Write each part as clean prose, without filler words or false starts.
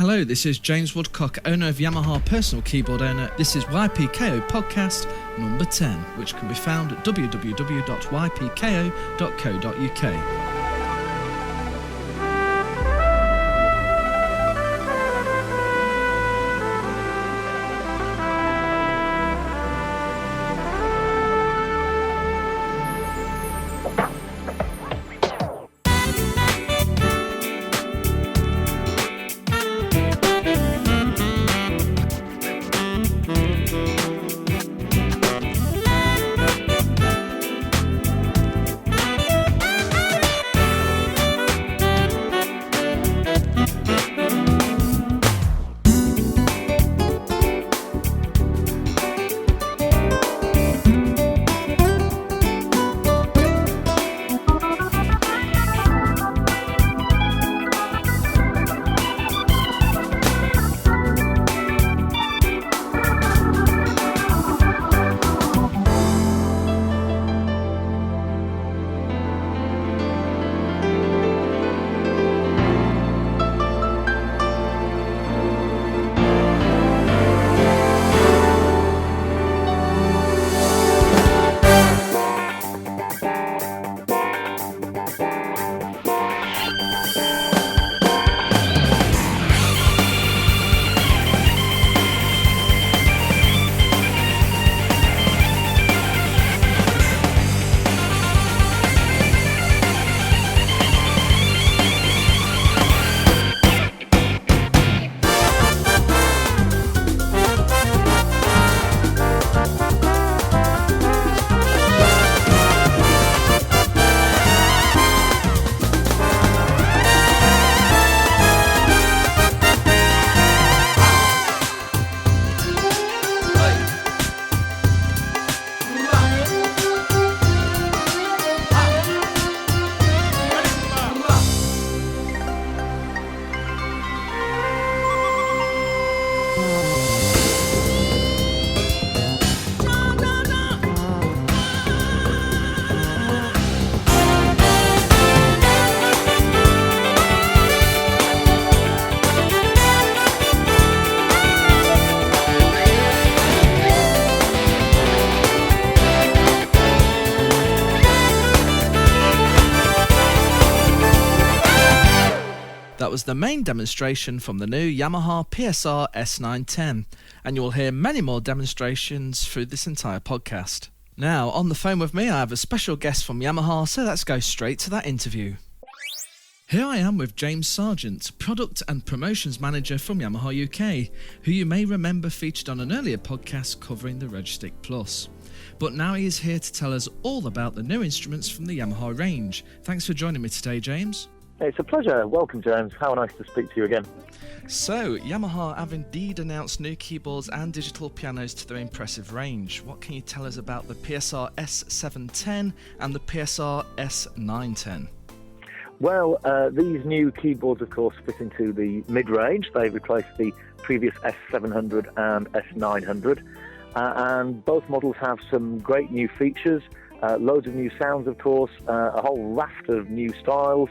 Hello, this is James Woodcock, owner of Yamaha Personal Keyboard Owner. This is YPKO podcast number 10, which can be found at www.ypko.co.uk. That was the main demonstration from the new Yamaha PSR S910, and you will hear many more demonstrations through this entire podcast. Now, on the phone with me, I have a special guest from Yamaha, so let's go straight to that interview. Here I am with James Sargeant, Product and Promotions Manager from Yamaha UK, who you may remember featured on an earlier podcast covering the Registick Plus. But now he is here to tell us all about the new instruments from the Yamaha range. Thanks for joining me today, James. It's a pleasure. Welcome, James. How nice to speak to you again. So, Yamaha have indeed announced new keyboards and digital pianos to their impressive range. What can you tell us about the PSR S710 and the PSR S910? Well, these new keyboards, of course, fit into the mid-range. They replaced the previous S700 and S900. And both models have some great new features, loads of new sounds, of course, a whole raft of new styles.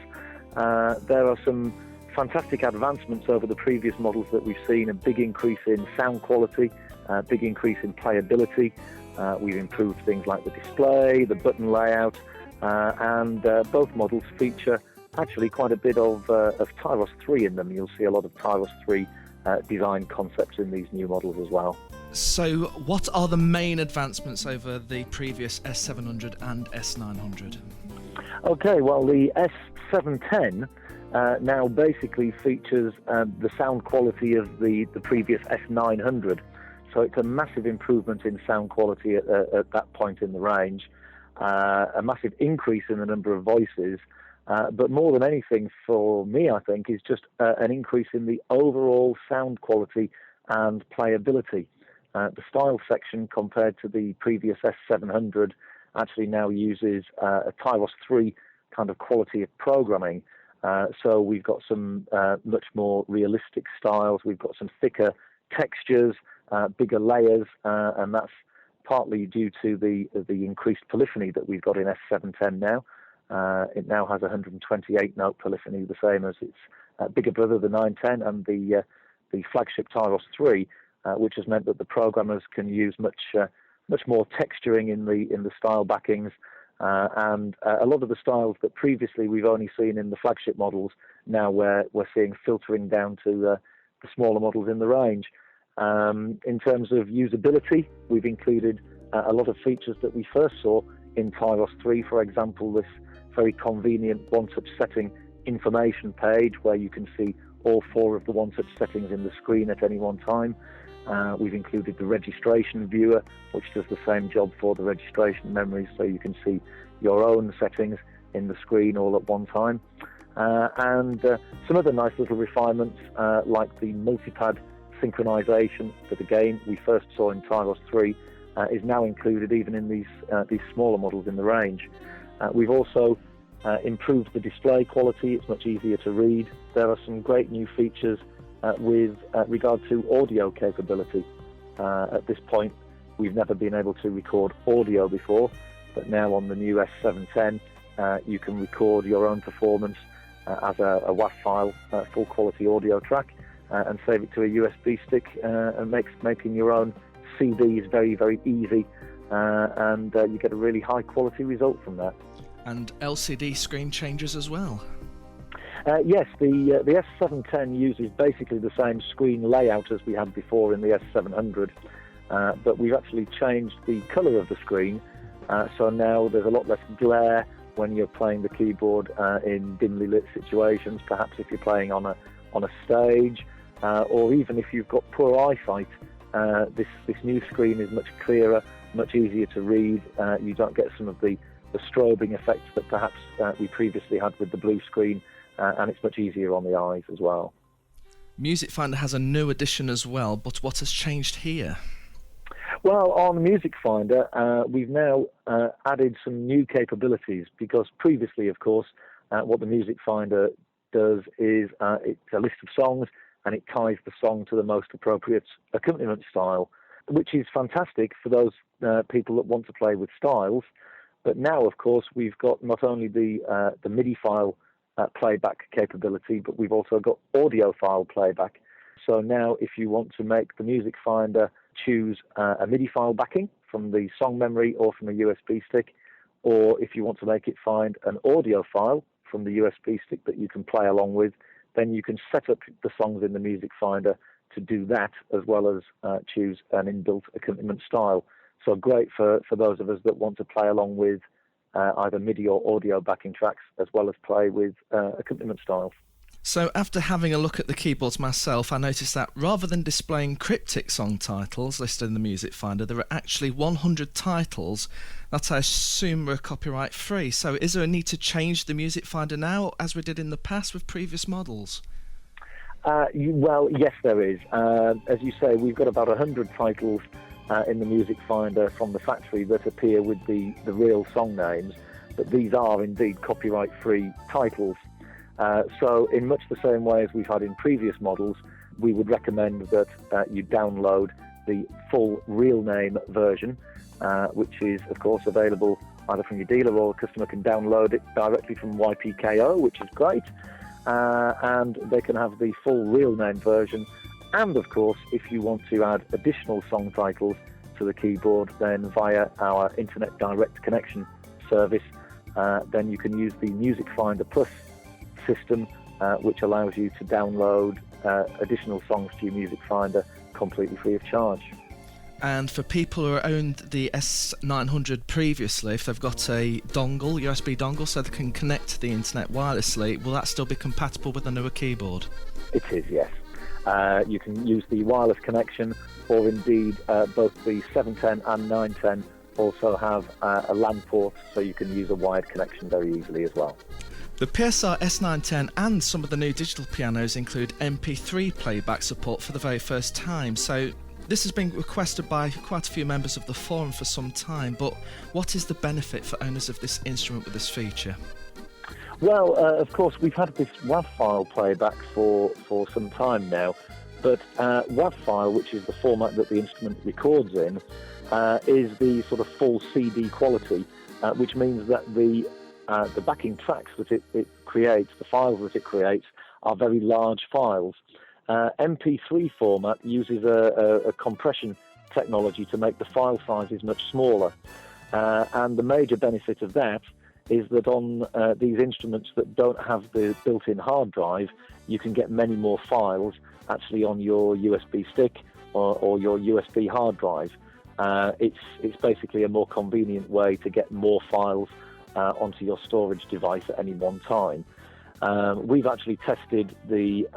There are some fantastic advancements over the previous models that we've seen, a big increase in sound quality, a big increase in playability. We've improved things like the display, the button layout, and both models feature actually quite a bit of Tyros 3 in them. You'll see a lot of Tyros 3 design concepts in these new models as well. So what are the main advancements over the previous S700 and S900? Okay, well, the S710 now basically features the sound quality of the previous S900. So it's a massive improvement in sound quality at that point in the range, a massive increase in the number of voices, but more than anything for me, I think, is just an increase in the overall sound quality and playability. The style section compared to the previous S700 actually now uses a Tyros 3 kind of quality of programming. So we've got some much more realistic styles. We've got some thicker textures, bigger layers, and that's partly due to the increased polyphony that we've got in S710 now. It now has 128 note polyphony, the same as its bigger brother, the 910, and the flagship Tyros 3, which has meant that the programmers can use much more texturing in the style backings, and a lot of the styles that previously we've only seen in the flagship models, now we're seeing filtering down to the smaller models in the range. In terms of usability, we've included a lot of features that we first saw in Tyros 3, for example, this very convenient one-touch setting information page where you can see all 4 of the one-touch settings in the screen at any one time. We've included the registration viewer, which does the same job for the registration memory, so you can see your own settings in the screen all at one time. And some other nice little refinements, like the multipad synchronization that, again, we first saw in Tyros 3, is now included even in these smaller models in the range. We've also improved the display quality. It's much easier to read. There are some great new features with regard to audio capability. At this point, we've never been able to record audio before, but now on the new S710, you can record your own performance as a WAV file, full quality audio track, and save it to a USB stick, and making your own CDs very, very easy, and you get a really high quality result from that. And LCD screen changes as well. Yes, the S710 uses basically the same screen layout as we had before in the S700, but we've actually changed the colour of the screen, so now there's a lot less glare when you're playing the keyboard in dimly lit situations, perhaps if you're playing on a stage, or even if you've got poor eyesight. This new screen is much clearer, much easier to read. You don't get some of the strobing effects that perhaps we previously had with the blue screen, and it's much easier on the eyes as well. Music Finder has a new addition as well, but what has changed here? Well, on the Music Finder, we've now added some new capabilities, because previously, of course, what the Music Finder does is it's a list of songs, and it ties the song to the most appropriate accompaniment style, which is fantastic for those people that want to play with styles. But now, of course, we've got not only the MIDI file playback capability, but we've also got audio file playback. So now if you want to make the Music Finder choose a MIDI file backing from the song memory or from a USB stick, or if you want to make it find an audio file from the USB stick that you can play along with, then you can set up the songs in the Music Finder to do that, as well as choose an inbuilt accompaniment style. So great for those of us that want to play along with either MIDI or audio backing tracks, as well as play with accompaniment styles. So after having a look at the keyboards myself, I noticed that rather than displaying cryptic song titles listed in the Music Finder, there are actually 100 titles that I assume were copyright free. So is there a need to change the Music Finder now, as we did in the past with previous models? Well, yes, there is. As you say, we've got about 100 titles in the Music Finder from the factory that appear with the real song names, but these are indeed copyright-free titles. So in much the same way as we've had in previous models, we would recommend that you download the full real name version, which is, of course, available either from your dealer, or a customer can download it directly from YPKO, which is great. And they can have the full real name version. And, of course, if you want to add additional song titles to the keyboard, then via our Internet Direct Connection service, then you can use the Music Finder Plus system, which allows you to download additional songs to your Music Finder completely free of charge. And for people who owned the S900 previously, if they've got a dongle, USB dongle, so they can connect to the internet wirelessly, will that still be compatible with the newer keyboard? It is, yes. You can use the wireless connection, or indeed both the 710 and 910 also have a LAN port, so you can use a wired connection very easily as well. The PSR S910 and some of the new digital pianos include MP3 playback support for the very first time, so this has been requested by quite a few members of the forum for some time, but what is the benefit for owners of this instrument with this feature? Well, of course, we've had this WAV file playback for some time now, but WAV file, which is the format that the instrument records in, is the sort of full CD quality, which means that the backing tracks that it creates, the files that it creates, are very large files. MP3 format uses a compression technology to make the file sizes much smaller. And the major benefit of that is that on these instruments that don't have the built-in hard drive, you can get many more files actually on your USB stick or your USB hard drive. It's basically a more convenient way to get more files onto your storage device at any one time. We've actually tested the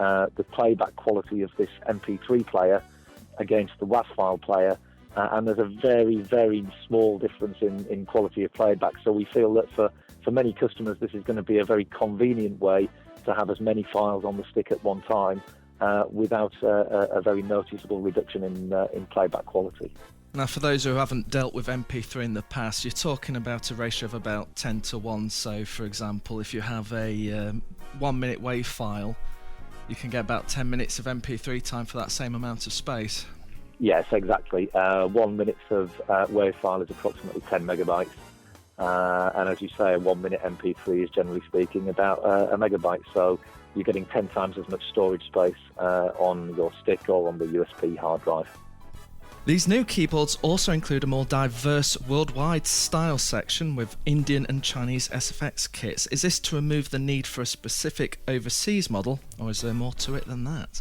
playback quality of this MP3 player against the WAV file player, and there's a very, very small difference in quality of playback. So we feel that for many customers, this is going to be a very convenient way to have as many files on the stick at one time without a very noticeable reduction in playback quality. Now, for those who haven't dealt with MP3 in the past, you're talking about a ratio of about 10 to 1. So, for example, if you have a 1 minute WAV file, you can get about 10 minutes of MP3 time for that same amount of space. Yes, exactly. 1 minute of WAV file is approximately 10 megabytes. And as you say, a 1 minute MP3 is generally speaking about a megabyte. So you're getting 10 times as much storage space on your stick or on the USB hard drive. These new keyboards also include a more diverse worldwide style section with Indian and Chinese SFX kits. Is this to remove the need for a specific overseas model, or is there more to it than that?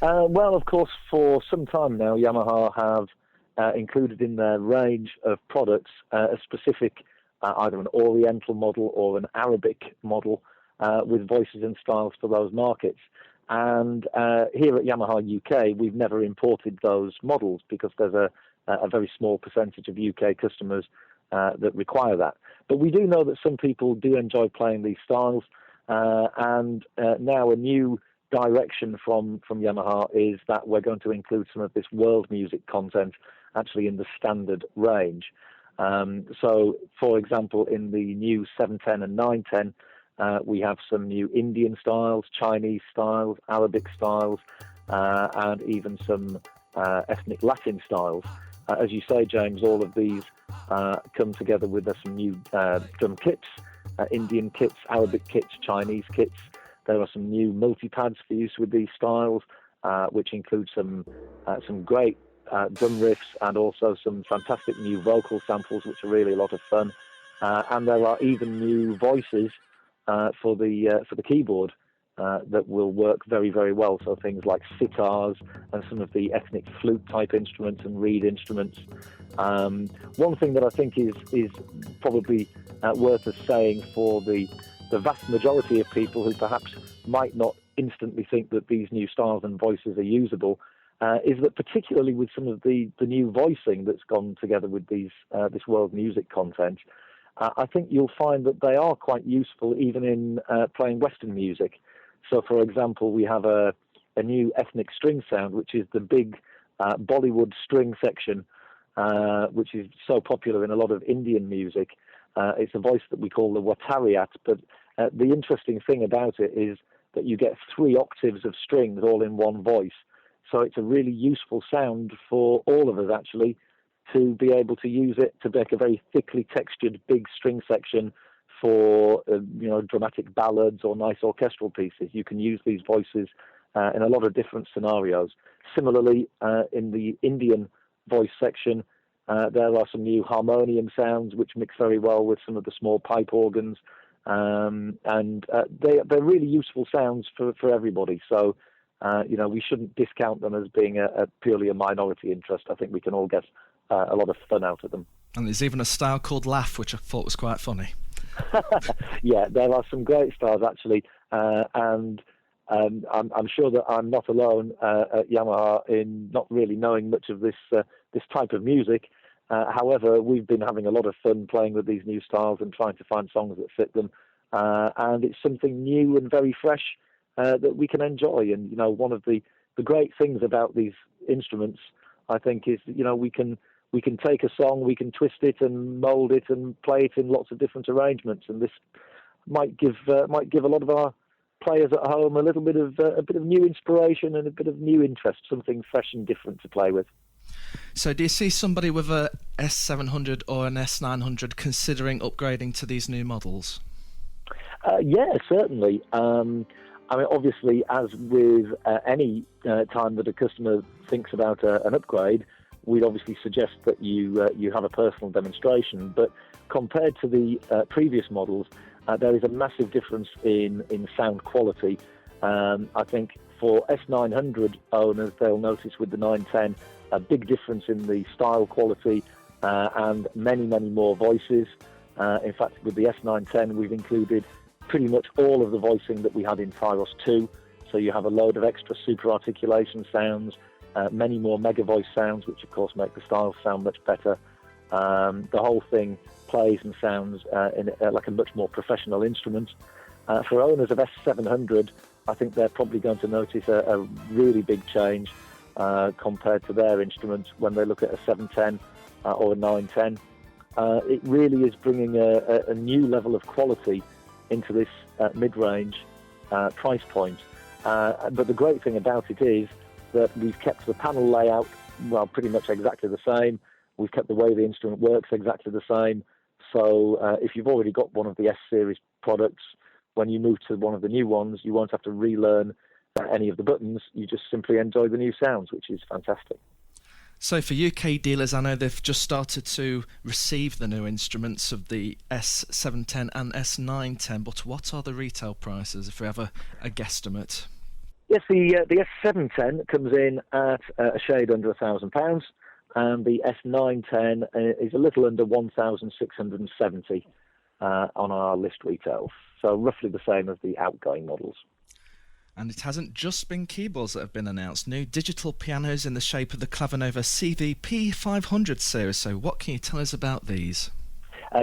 Well, of course, for some time now, Yamaha have included in their range of products a specific, either an Oriental model or an Arabic model with voices and styles for those markets. And here at Yamaha UK, we've never imported those models because there's a very small percentage of UK customers that require that. But we do know that some people do enjoy playing these styles, and now a new direction from Yamaha is that we're going to include some of this world music content actually in the standard range. So, for example, in the new 710 and 910, we have some new Indian styles, Chinese styles, Arabic styles, and even some ethnic Latin styles. As you say, James, all of these come together with some new drum kits, Indian kits, Arabic kits, Chinese kits. There are some new multi-pads for use with these styles, which include some great drum riffs and also some fantastic new vocal samples, which are really a lot of fun. And there are even new voices for the keyboard that will work very, very well. So things like sitars and some of the ethnic flute type instruments and reed instruments. One thing that I think is probably worth us saying for the vast majority of people who perhaps might not instantly think that these new styles and voices are usable is that particularly with some of the new voicing that's gone together with this world music content, I think you'll find that they are quite useful even in playing Western music. So, for example, we have a new ethnic string sound, which is the big Bollywood string section, which is so popular in a lot of Indian music. It's a voice that we call the Watariat, but the interesting thing about it is that you get 3 octaves of strings all in one voice. So it's a really useful sound for all of us, actually, to be able to use it to make a very thickly textured big string section for dramatic ballads or nice orchestral pieces. You can use these voices in a lot of different scenarios. Similarly, in the Indian voice section, there are some new harmonium sounds which mix very well with some of the small pipe organs, and they're really useful sounds for everybody. So we shouldn't discount them as being purely a minority interest. I think we can all get a lot of fun out of them. And there's even a style called Laugh, which I thought was quite funny. Yeah, there are some great styles actually, and I'm sure that I'm not alone at Yamaha in not really knowing much of this type of music. However, we've been having a lot of fun playing with these new styles and trying to find songs that fit them, and it's something new and very fresh that we can enjoy. And one of the great things about these instruments, I think, is we can take a song, we can twist it and mold it and play it in lots of different arrangements, and this might give a lot of our players at home a bit of new inspiration and a bit of new interest, something fresh and different to play with. So do you see somebody with a S700 or an S900 considering upgrading to these new models? Yeah, certainly. I mean, obviously, as with any time that a customer thinks about an upgrade, we'd obviously suggest that you have a personal demonstration. But compared to the previous models, there is a massive difference in sound quality. I think for S900 owners, they'll notice with the 910 a big difference in the style quality and many more voices. In fact, with the S910, we've included pretty much all of the voicing that we had in Tyros 2. So you have a load of extra super articulation sounds, many more mega voice sounds, which of course make the style sound much better. The whole thing plays and sounds like a much more professional instrument. For owners of S700, I think they're probably going to notice a really big change compared to their instruments when they look at a 710 or a 910. It really is bringing a new level of quality into this mid-range price point. But the great thing about it is that we've kept the panel layout, well, pretty much exactly the same. We've kept the way the instrument works exactly the same. So if you've already got one of the S-Series products, when you move to one of the new ones, you won't have to relearn any of the buttons. You just simply enjoy the new sounds, which is fantastic. So for UK dealers, I know they've just started to receive the new instruments of the S710 and S910, but what are the retail prices, if we have a guesstimate? Yes, the S710 comes in at a shade under £1,000, and the S910 is a little under 1,670 on our list retail, so roughly the same as the outgoing models. And it hasn't just been keyboards that have been announced. New digital pianos in the shape of the Clavinova CVP-500 Series. So what can you tell us about these?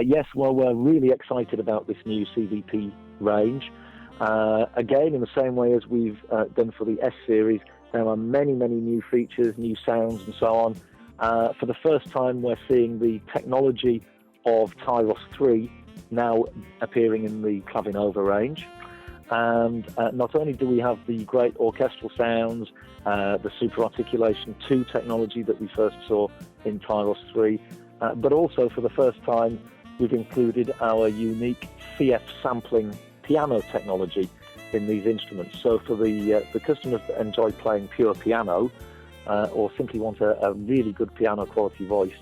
Yes, well, we're really excited about this new CVP range. Again, in the same way as we've done for the S-Series, there are many new features, new sounds and so on. For the first time, we're seeing the technology of Tyros 3 now appearing in the Clavinova range. And not only do we have the great orchestral sounds, the super articulation 2 technology that we first saw in Tyros 3, but also for the first time we've included our unique CF sampling piano technology in these instruments. So for the customers that enjoy playing pure piano or simply want a really good piano quality voice,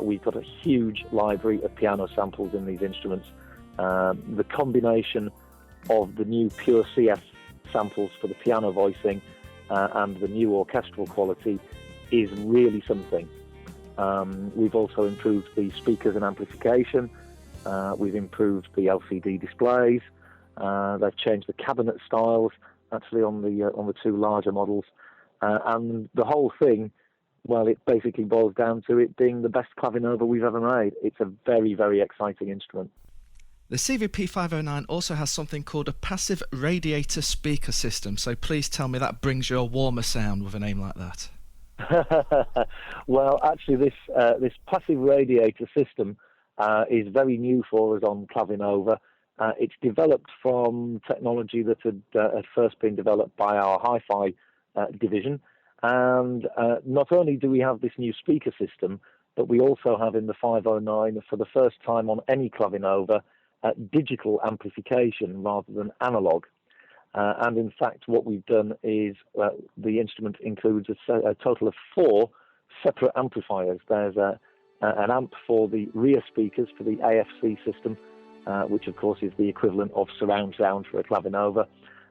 we've got a huge library of piano samples in these instruments. The combination of the new pure CF samples for the piano voicing and the new orchestral quality is really something. We've also improved the speakers and amplification. We've improved the LCD displays. They've changed the cabinet styles actually on the 2 larger models. And the whole thing, well, it basically boils down to it being the best Clavinova we've ever made. It's a very exciting instrument. The CVP-509 also has something called a passive radiator speaker system, so please tell me that brings you a warmer sound with a name like that. Well, actually, this passive radiator system is very new for us on Clavinova. It's developed from technology that had first been developed by our hi-fi division, and not only do we have this new speaker system, but we also have in the 509, for the first time on any Clavinova, digital amplification rather than analog. And in fact, what we've done is the instrument includes a total of 4 separate amplifiers. There's an amp for the rear speakers for the AFC system, which of course is the equivalent of surround sound for a Clavinova.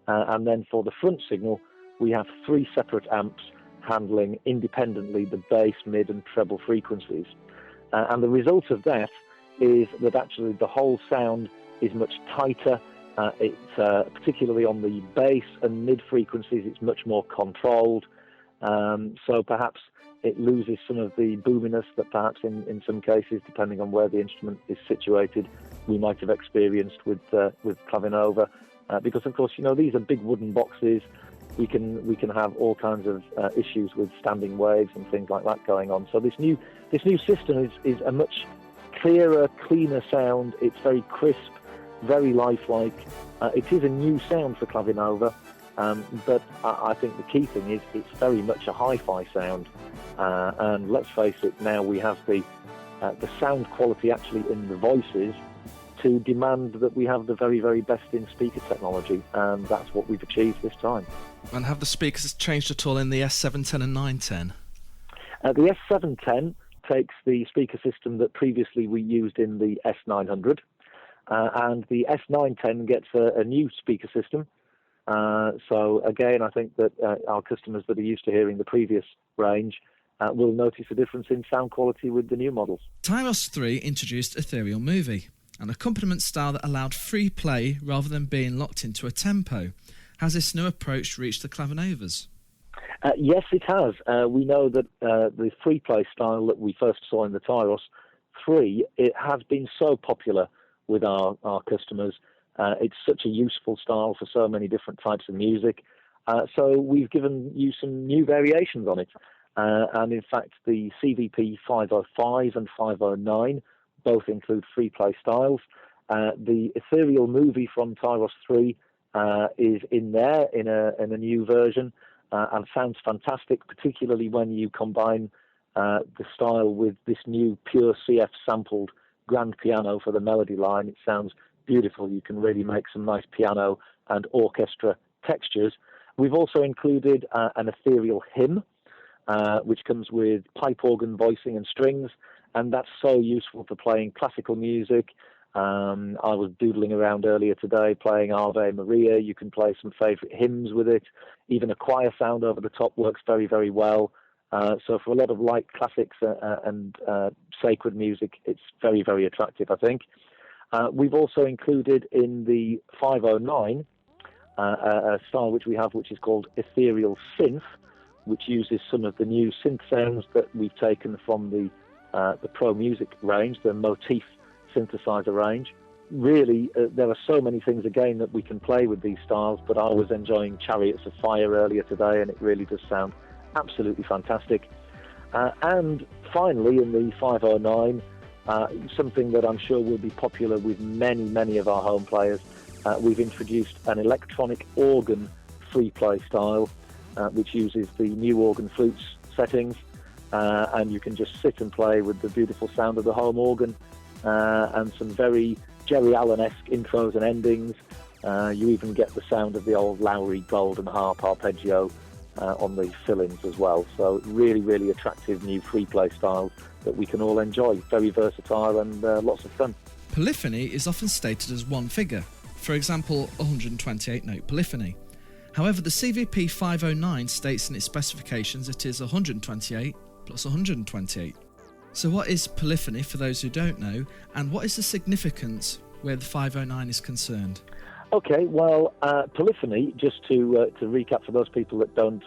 And then for the front signal, we have 3 separate amps handling independently the bass, mid and treble frequencies. And the result of that is that actually the whole sound is much tighter. It's particularly on the bass and mid frequencies, it's much more controlled. So perhaps it loses some of the boominess that perhaps in some cases, depending on where the instrument is situated, we might have experienced with Clavinova. Because of course, you know, these are big wooden boxes. We can have all kinds of issues with standing waves and things like that going on. So this new system is a much clearer, cleaner sound. It's very crisp, very lifelike. It is a new sound for Clavinova, but I think the key thing is it's very much a hi-fi sound. And let's face it, now we have the sound quality actually in the voices to demand that we have the very, very best in speaker technology, and that's what we've achieved this time. And have the speakers changed at all in the S710 and 910? The S710 takes the speaker system that previously we used in the S900, and the S910 gets a new speaker system. So again, I think that our customers that are used to hearing the previous range will notice a difference in sound quality with the new models. Tyros 3 introduced Ethereal Movie, an accompaniment style that allowed free play rather than being locked into a tempo. Has this new approach reached the Clavinovas? Yes, it has. We know that the free play style that we first saw in the Tyros 3, it has been so popular with our customers. It's such a useful style for so many different types of music. So we've given you some new variations on it. And in fact, the CVP-505 and 509 both include free play styles. The Ethereal Movie from Tyros 3 is in there in a new version and sounds fantastic, particularly when you combine the style with this new pure CF sampled grand piano for the melody line. It sounds beautiful. You can really make some nice piano and orchestra textures. We've also included an ethereal hymn, which comes with pipe organ voicing and strings, and that's so useful for playing classical music. I was doodling around earlier today playing Ave Maria. You can play some favourite hymns with it. Even a choir sound over the top works very, very well. So for a lot of light classics and sacred music, it's very, very attractive, I think. We've also included in the 509 a style which we have, which is called Ethereal Synth, which uses some of the new synth sounds that we've taken from the Pro Music range, the Motif synthesizer range. Really, there are so many things again that we can play with these styles, but I was enjoying Chariots of Fire earlier today, and it really does sound absolutely fantastic. And finally, in the 509, something that I'm sure will be popular with many, many of our home players, we've introduced an electronic organ free play style, which uses the new organ flutes settings, and you can just sit and play with the beautiful sound of the home organ and some very Jerry Allen-esque intros and endings. You even get the sound of the old Lowry golden harp arpeggio on the fill-ins as well. So really, really attractive new free play styles that we can all enjoy. Very versatile and lots of fun. Polyphony is often stated as one figure, for example 128 note polyphony. However, the CVP-509 states in its specifications it is 128 plus 128. So what is polyphony for those who don't know, and what is the significance where the 509 is concerned? Okay, well, polyphony, just to recap for those people that don't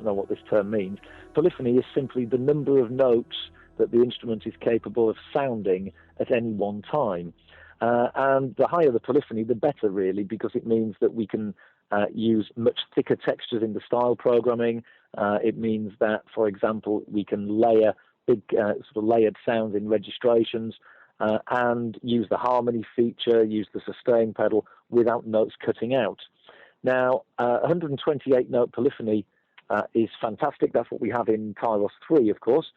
know what this term means, polyphony is simply the number of notes that the instrument is capable of sounding at any one time. And the higher the polyphony, the better, really, because it means that we can use much thicker textures in the style programming. It means that, for example, we can layer big sort of layered sounds in registrations and use the harmony feature, use the sustain pedal without notes cutting out. Now, 128 note polyphony is fantastic. That's what we have in Tyros 3, of course,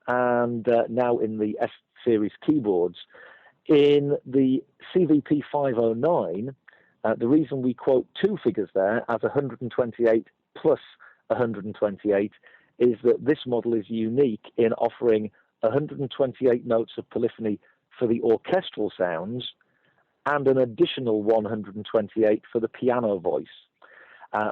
and now in the S series keyboards. In the CVP-509, the reason we quote two figures there as 128 plus 128 is that this model is unique in offering 128 notes of polyphony for the orchestral sounds and an additional 128 for the piano voice,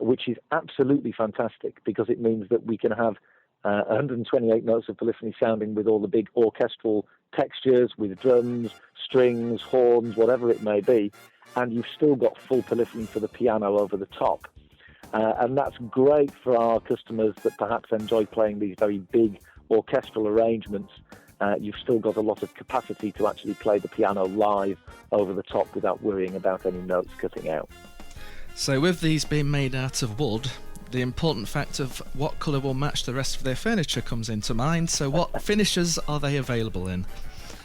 which is absolutely fantastic because it means that we can have 128 notes of polyphony sounding with all the big orchestral textures, with drums, strings, horns, whatever it may be, and you've still got full polyphony for the piano over the top. And that's great for our customers that perhaps enjoy playing these very big orchestral arrangements. You've still got a lot of capacity to actually play the piano live over the top without worrying about any notes cutting out. So with these being made out of wood, the important fact of what colour will match the rest of their furniture comes into mind. So what finishes are they available in?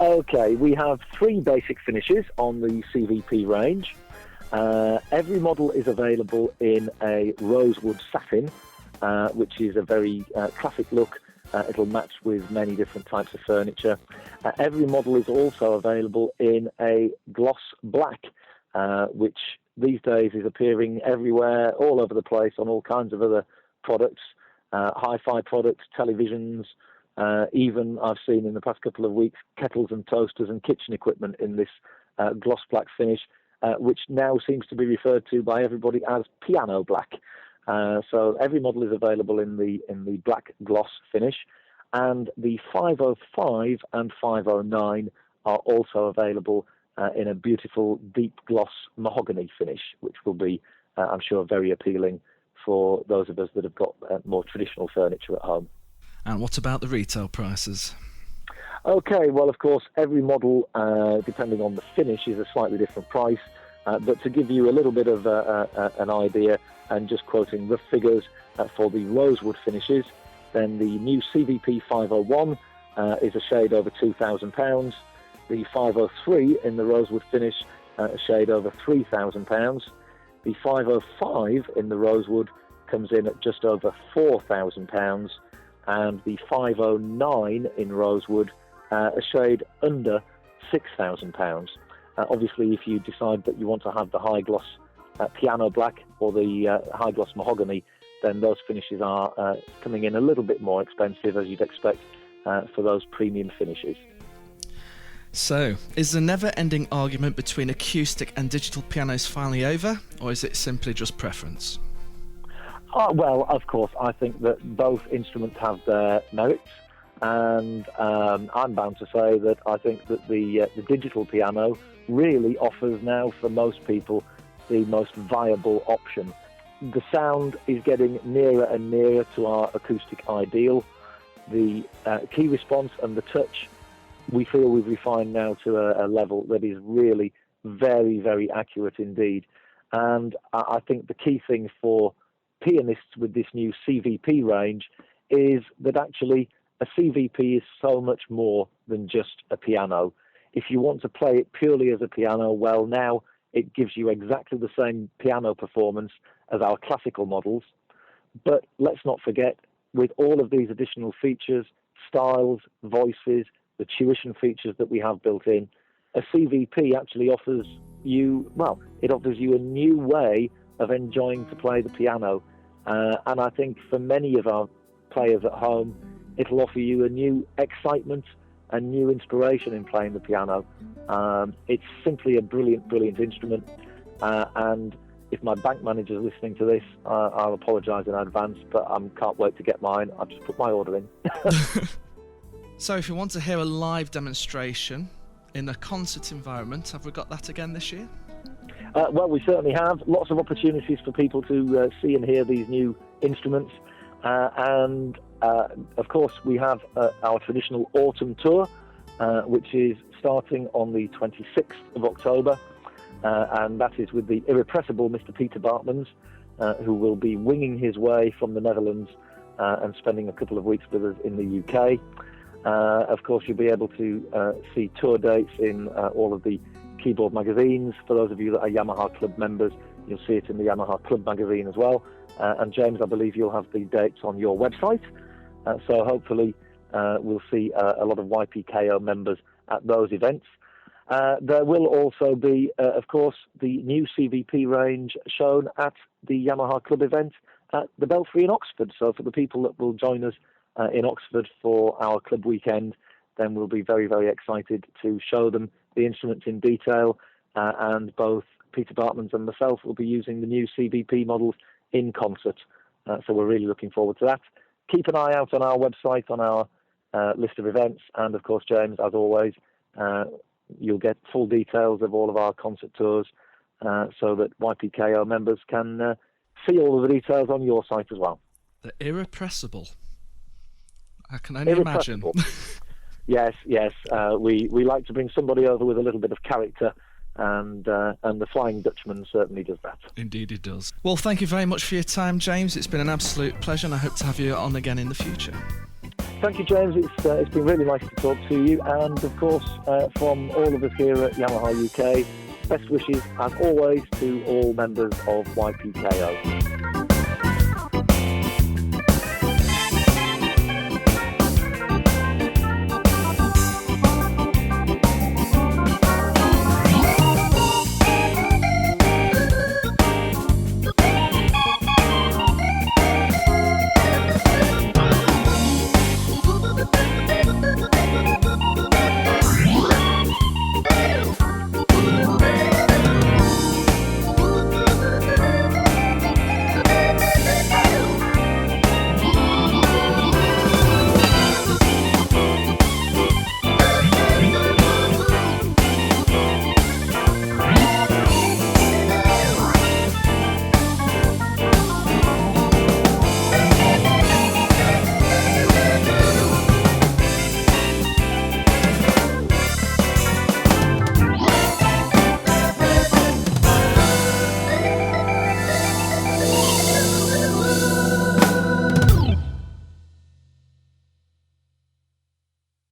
Okay, we have three basic finishes on the CVP range. Every model is available in a rosewood satin, which is a very classic look It'll match with many different types of furniture. Every model is also available in a gloss black, which these days is appearing everywhere, all over the place, on all kinds of other products, hi-fi products, televisions, even I've seen in the past couple of weeks kettles and toasters and kitchen equipment in this gloss black finish, which now seems to be referred to by everybody as piano black. So every model is available in the black gloss finish, and the 505 and 509 are also available in a beautiful deep gloss mahogany finish, which will be, I'm sure, very appealing for those of us that have got more traditional furniture at home. And what about the retail prices? Okay, well, of course, every model, depending on the finish, is a slightly different price. But to give you a little bit of an idea, and just quoting rough figures for the rosewood finishes, then the new CVP-501 is a shade over £2,000. The 503 in the rosewood finish, a shade over £3,000. The 505 in the rosewood comes in at just over £4,000. And the 509 in rosewood, a shade under £6,000. Obviously, if you decide that you want to have the high gloss piano black or the high gloss mahogany, then those finishes are coming in a little bit more expensive, as you'd expect, for those premium finishes. So, is the never-ending argument between acoustic and digital pianos finally over, or is it simply just preference? Well, of course, I think that both instruments have their merits, and I'm bound to say that I think that the digital piano really offers now, for most people, the most viable option. The sound is getting nearer and nearer to our acoustic ideal. The key response and the touch, we feel we've refined now to a level that is really very, very accurate indeed. And I think the key thing for pianists with this new CVP range is that actually a CVP is so much more than just a piano. If you want to play it purely as a piano, well, now it gives you exactly the same piano performance as our classical models. But let's not forget, with all of these additional features, styles, voices, the tuition features that we have built in, a CVP actually offers you, well, it offers you a new way of enjoying to play the piano. And I think for many of our players at home, it'll offer you a new excitement and new inspiration in playing the piano. It's simply a brilliant, brilliant instrument. And if my bank manager's listening to this, I'll apologise in advance, but I can't wait to get mine. I've just put my order in. So if you want to hear a live demonstration in a concert environment, have we got that again this year? Well, we certainly have. Lots of opportunities for people to see and hear these new instruments. And of course, we have our traditional autumn tour, which is starting on the 26th of October. And that is with the irrepressible Mr. Peter Bartmans, who will be winging his way from the Netherlands and spending a couple of weeks with us in the UK. Of course, you'll be able to see tour dates in all of the keyboard magazines. For those of you that are Yamaha Club members, you'll see it in the Yamaha Club magazine as well. And James, I believe you'll have the dates on your website. So hopefully we'll see a lot of YPKO members at those events. There will also be, of course, the new CVP range shown at the Yamaha Club event at the Belfry in Oxford. So for the people that will join us in Oxford for our club weekend, then we'll be very, very excited to show them the instruments in detail. And both Peter Bartmans and myself will be using the new CVP models in concert. So we're really looking forward to that. Keep an eye out on our website, on our list of events. And of course, James, as always, you'll get full details of all of our concert tours so that YPKO members can see all of the details on your site as well. The irrepressible. I can only imagine. Yes. We like to bring somebody over with a little bit of character, and the Flying Dutchman certainly does that. Indeed it does. Well, thank you very much for your time, James. It's been an absolute pleasure, and I hope to have you on again in the future. Thank you, James. It's been really nice to talk to you, and of course, from all of us here at Yamaha UK, best wishes, as always, to all members of YPKO.